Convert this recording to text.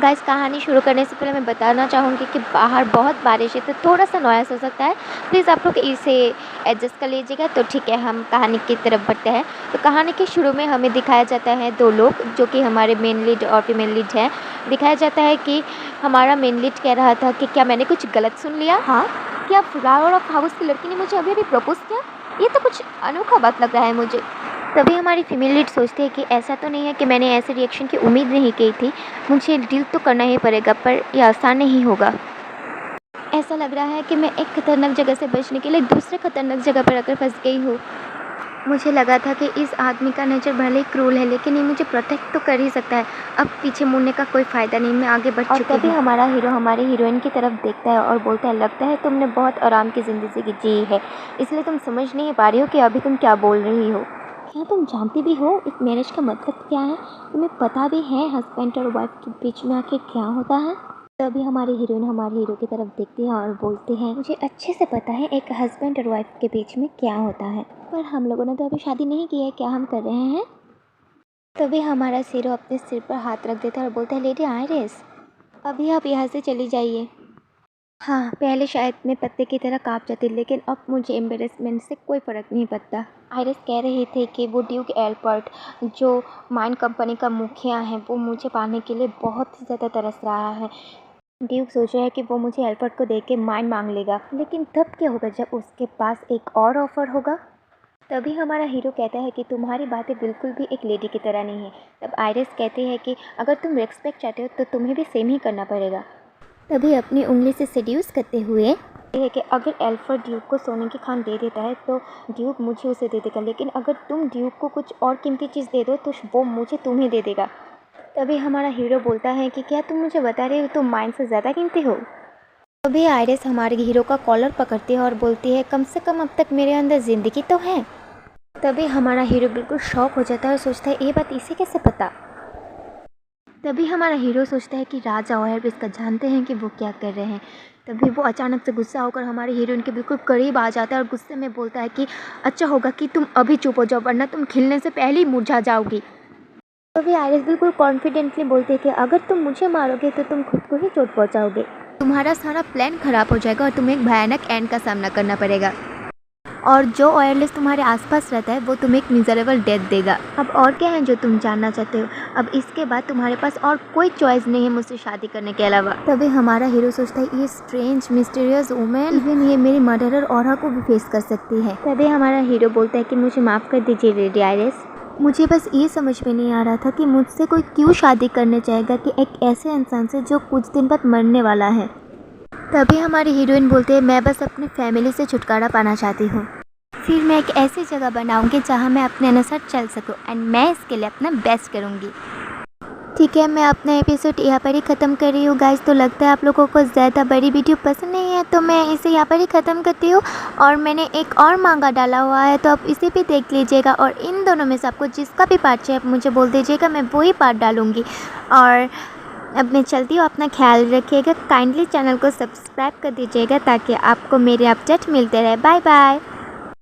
Guys कहानी शुरू करने से पहले मैं बताना चाहूँगी कि बाहर बहुत बारिश है तो थोड़ा सा नॉइस हो सकता है। प्लीज़ आप लोग इसे एडजस्ट कर लीजिएगा। तो ठीक है, हम कहानी की तरफ बढ़ते हैं। तो कहानी के शुरू में हमें दिखाया जाता है दो लोग जो कि हमारे मेन लीड और फीमेल लीड हैं। दिखाया जाता है कि हमारा मेन लीड कह रहा था कि क्या मैंने कुछ गलत सुन लिया? हाँ, क्या फ्लावर ऑफ हाउस की लड़की ने मुझे अभी अभी प्रपोज़ किया? ये तो कुछ अनोखा बात लग रहा है मुझे। तभी हमारी फीमेल लीड सोचती है कि ऐसा तो नहीं है कि मैंने ऐसे रिएक्शन की उम्मीद नहीं की थी। मुझे डील तो करना ही पड़ेगा, पर यह आसान नहीं होगा। ऐसा लग रहा है कि मैं एक खतरनाक जगह से बचने के लिए दूसरे खतरनाक जगह पर आकर फंस गई हूँ। मुझे लगा था कि इस आदमी का नेचर भले ही क्रूल है, लेकिन ये मुझे प्रोटेक्ट तो कर ही सकता है। अब पीछे मुड़ने का कोई फ़ायदा नहीं, मैं आगे बढ़ चुकी हूँ। तभी हमारा हीरो हमारी हीरोइन की तरफ देखता है और बोलता है, लगता है तुमने बहुत आराम की ज़िंदगी जी है, इसलिए तुम समझ नहीं पा रही हो कि अभी तुम क्या बोल रही हो। क्या तुम जानती भी हो इस मैरिज का मतलब क्या है? तुम्हें पता भी है हस्बैंड और वाइफ के बीच में आखिर क्या होता है? तभी हमारी हीरोइन हमारे हीरो की तरफ देखती है और बोलती है, मुझे अच्छे से पता है एक हस्बैंड और वाइफ के बीच में क्या होता है, पर हम लोगों ने तो अभी शादी नहीं की है, क्या हम कर रहे हैं? तभी हमारा हीरो अपने सिर पर हाथ रख देता है और बोलता है, लेडी आयरिस, अभी आप यहाँ से चली जाइए। हाँ, पहले शायद मैं पत्ते की तरह काँप जाती, लेकिन अब मुझे एम्बेरसमेंट से कोई फ़र्क नहीं पड़ता। आयरिस कह रही थी कि वो ड्यूक एल्बर्ट जो माइन कंपनी का मुखिया है, वो मुझे पाने के लिए बहुत ही ज़्यादा तरस रहा है। ड्यूक सोच रहा है कि वो मुझे एल्बर्ट को देके माइन मांग लेगा, लेकिन तब क्या होगा जब उसके पास एक और ऑफ़र होगा? तभी हमारा हीरो कहता है कि तुम्हारी बातें बिल्कुल भी एक लेडी की तरह नहीं है। तब आयरिस कहती है कि अगर तुम रिस्पेक्ट चाहते हो तो तुम्हें भी सेम ही करना पड़ेगा। तभी अपनी उंगली से सेड्यूस करते हुए है कि अगर एल्फर्ड ड्यूक को सोने की खान दे देता है तो ड्यूक मुझे उसे दे देगा, लेकिन अगर तुम ड्यूक को कुछ और कीमती चीज़ दे दो तो वो मुझे तुम्हें दे देगा। तभी हमारा हीरो बोलता है कि क्या तुम मुझे बता रहे हो तुम माइन से ज़्यादा कीमती हो? तभी आयरिस हमारे हीरो का कॉलर पकड़ती है और बोलती है, कम से कम अब तक मेरे अंदर ज़िंदगी तो है। तभी हमारा हीरो बिल्कुल शॉक हो जाता है और सोचता है, ये बात इसे कैसे पता? तभी हमारा हीरो सोचता है कि राजा और इसका जानते हैं कि वो क्या कर रहे हैं। तभी वो अचानक से गुस्सा होकर हमारे हीरोइन के बिल्कुल करीब आ जाता है और गुस्से में बोलता है कि अच्छा होगा कि तुम अभी चुप हो जाओ, वरना तुम खिलने से पहले ही मुरझा जाओगी। तभी आयरिस बिल्कुल कॉन्फिडेंटली बोलती है कि अगर तुम मुझे मारोगे तो तुम खुद को ही चोट पहुँचाओगे, तुम्हारा सारा प्लान खराब हो जाएगा और तुम्हें एक भयानक एंड का सामना करना पड़ेगा, और जो ऑयरलेस तुम्हारे आसपास रहता है वो तुम्हें एक मिजरेबल डेथ देगा। अब और क्या है जो तुम जानना चाहते हो? अब इसके बाद तुम्हारे पास और कोई चॉइस नहीं है मुझसे शादी करने के अलावा। तभी हमारा हीरो सोचता है, ये स्ट्रेंज मिस्टीरियस वुमेन, इवन ये मेरी मर्डरर ऑरा को भी फेस कर सकती है। तभी हमारा हीरो बोलता है कि मुझे माफ़ कर दीजिए लेडी आयरिस, मुझे बस ये समझ में नहीं आ रहा था कि मुझसे कोई क्यों शादी करने चाहेगा कि एक ऐसे इंसान से जो कुछ दिन बाद मरने वाला है। तभी हमारी हीरोइन बोलते हैं, मैं बस अपनी फैमिली से छुटकारा पाना चाहती हूँ, फिर मैं एक ऐसी जगह बनाऊंगी जहाँ मैं अपने अनुसार चल सकूँ, एंड मैं इसके लिए अपना बेस्ट करूँगी। ठीक है, मैं अपना एपिसोड यहाँ पर ही ख़त्म कर रही हूँ गाइस। तो लगता है आप लोगों को ज़्यादा बड़ी वीडियो पसंद नहीं है, तो मैं इसे यहाँ पर ही ख़त्म करती हूँ। और मैंने एक और मांगा डाला हुआ है, तो आप इसे भी देख लीजिएगा, और इन दोनों में से आपको जिसका भी पार्ट चाहिए आप मुझे बोल दीजिएगा, मैं वही पार्ट डालूँगी। और अब मैं चलती हूँ, अपना ख्याल रखिएगा। काइंडली चैनल को सब्सक्राइब कर दीजिएगा ताकि आपको मेरे अपडेट मिलते रहे। Bye bye.